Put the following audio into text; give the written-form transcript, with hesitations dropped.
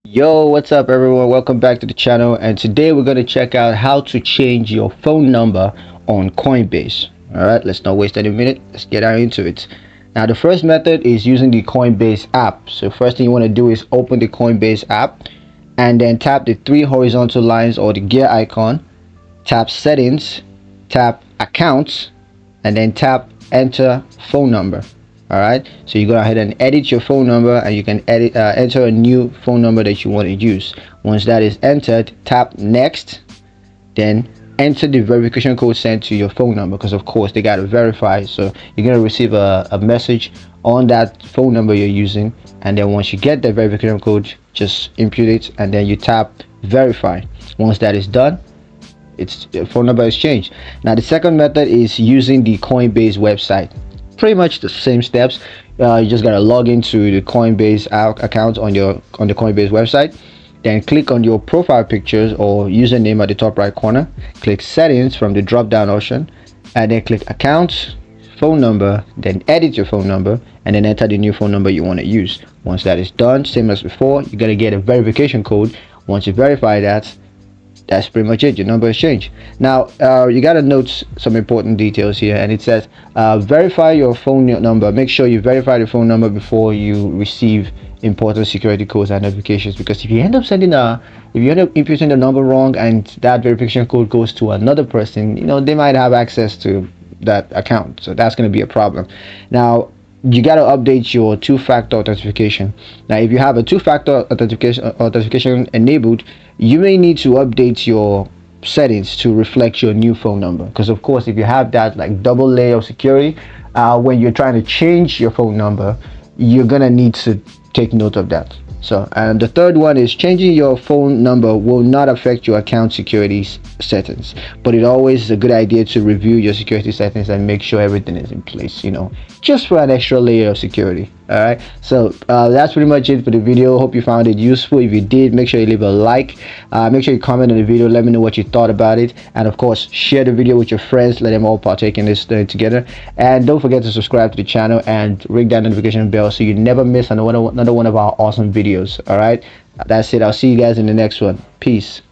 Yo, what's up everyone? Welcome back to the channel, and today we're going to check out how to change your phone number on Coinbase. Alright, let's not waste any minute. Let's get out into it. Now the first method is using the Coinbase app. So first thing you want to do is open the Coinbase app and then tap the three horizontal lines or the gear icon, tap settings, tap accounts, and then tap enter phone number. All right, so you go ahead and edit your phone number, and you can enter a new phone number that you want to use. Once that is entered, tap next, then enter the verification code sent to your phone number, because of course they got to verify. So you're going to receive a message on that phone number you're using, and then once you get the verification code, just input it and then you tap verify. Once that is done, its phone number is changed. Now the second method is using the Coinbase website. Pretty much the same steps. You just gotta log into the Coinbase account on the Coinbase website, then click on your profile pictures or username at the top right corner, click settings from the drop down option, and then click accounts, phone number, then edit your phone number, and then enter the new phone number you want to use. Once that is done, same as before, you're gonna get a verification code. Once you verify that, that's pretty much it. Your number is changed. Now you got to note some important details here, and it says verify your phone number. Make sure you verify the phone number before you receive important security codes and notifications, because if you end up inputting the number wrong and that verification code goes to another person, they might have access to that account, so that's going to be a problem. Now you got to update your two-factor authentication. Now if you have a two-factor authentication enabled, you may need to update your settings to reflect your new phone number, because of course if you have that like double layer of security, when you're trying to change your phone number, you're gonna need to take note of that. So, and the third one is changing your phone number will not affect your account security settings, but it always is a good idea to review your security settings and make sure everything is in place, just for an extra layer of security. All right, so that's pretty much it for the video. Hope you found it useful. If you did, make sure you leave a like, make sure you comment on the video, let me know what you thought about it, and of course share the video with your friends, let them all partake in this thing together. And don't forget to subscribe to the channel and ring that notification bell so you never miss another one of our awesome videos. All right, that's it. I'll see you guys in the next one. Peace.